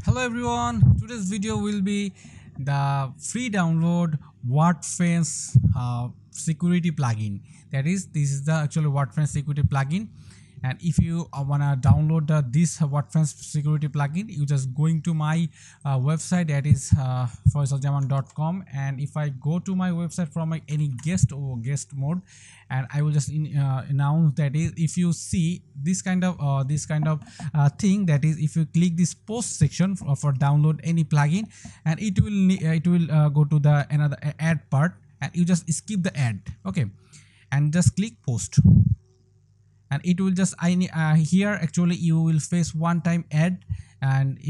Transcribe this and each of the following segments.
Hello everyone, today's video will be the free download Wordfence security plugin. That is, this is the actual Wordfence security plugin. And if you wanna download this Wordfence security plugin, you just going to my website, that is faisaljaman.com. And if I go to my website from any guest or guest mode, and I will just announce that is, if you see this kind of thing, that is, if you click this post section for download any plugin, and it will go to the another ad part, and you just skip the ad, okay, and just click post, and it will just here actually you will face one time ad, and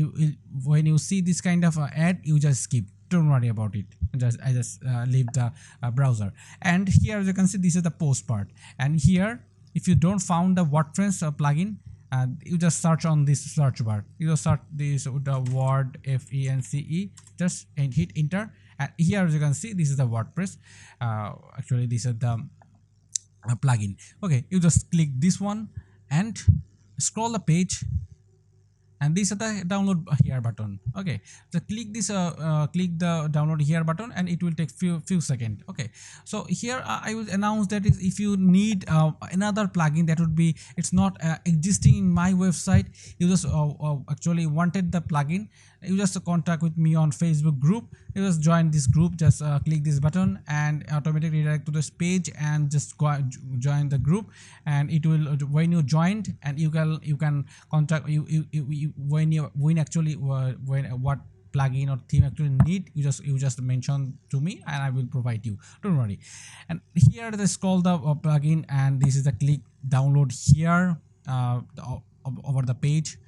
when you see this kind of ad, you just skip. Don't worry about it. I just leave the browser. And here, as you can see, this is the post part. And here, if you don't found the Wordfence plugin, you just search on this search bar. You just search this with the word FENCE, just and hit enter. And here, as you can see, this is the WordPress. Actually, this is the plugin. Okay, you just click this one and scroll the page, and this is the download here button. Okay, so click this click the download here button, and it will take few seconds. Okay, so here I will announce that is, if you need another plugin that would be, it's not existing in my website, you just actually wanted the plugin, you just contact with me on Facebook group. You just join this group, just click this button and automatically redirect to this page, and just go join the group. And it will, when you joined, and you can contact when actually what plugin or theme actually need, you just mention to me and I will provide you. Don't worry. And here they scroll the plugin, and this is the click download here over the page,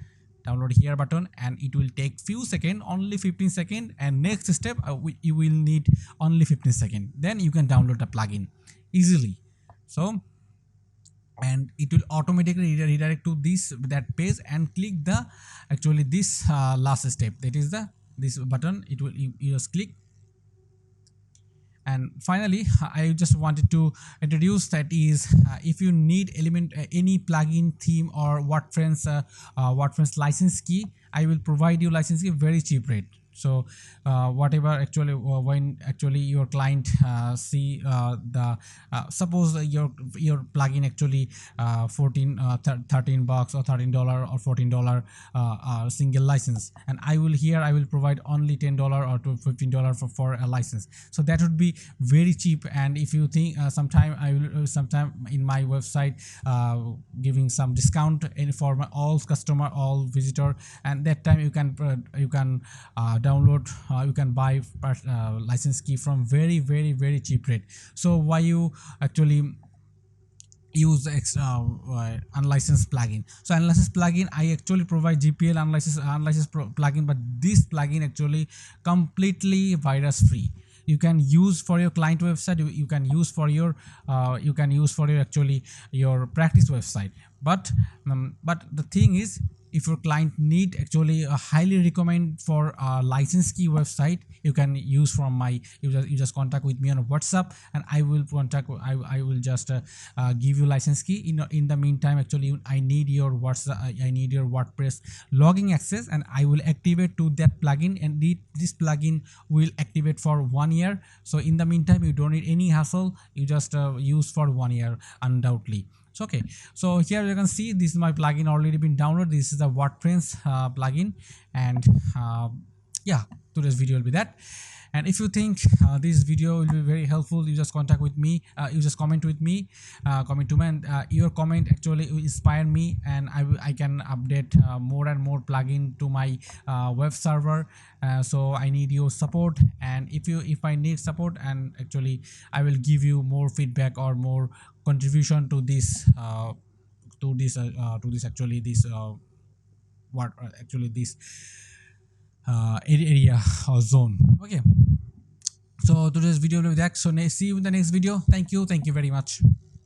download here button, and it will take few seconds, only 15 seconds. And next step, you will need only 15 seconds, then you can download the plugin easily. So, and it will automatically redirect to that page, and click the actually this last step, that is this button. It will, you just click. And finally, I just wanted to introduce that is, if you need any plugin, theme, or Wordfence license key, I will provide you license key very cheap rate. So whatever actually, when actually your client see the suppose your plugin actually 13 bucks or $13 or $14 single license, and I will provide only $10 or $15 for a license. So that would be very cheap. And if you think sometime in my website giving some discount for all customer, all visitor, and that time you can download, you can buy license key from very cheap rate. So why you actually use unlicensed plugin? So unlicensed plugin, I actually provide GPL unlicensed plugin, but this plugin actually completely virus free. You can use for your client website, you can use for your actually your practice website. But the thing is, if your client need actually a highly recommend for a license key website, you can use from my, you just contact with me on WhatsApp, and I will I will just give you license key. In the meantime, actually I need your WordPress login access, and I will activate to that plugin, and this plugin will activate for 1 year. So in the meantime, you don't need any hassle, you just use for 1 year undoubtedly. Okay, so here you can see this is my plugin already been downloaded. This is the Wordfence plugin, and yeah, today's video will be that. And if you think this video will be very helpful, you just contact with me, you just comment with me, comment to me, and your comment actually will inspire me, and I can update more and more plugin to my web server. So I need your support, and if I need support, and actually I will give you more feedback or more contribution to this actually this area or zone. Okay, so today's video will be that. So see you in the next video. Thank you very much.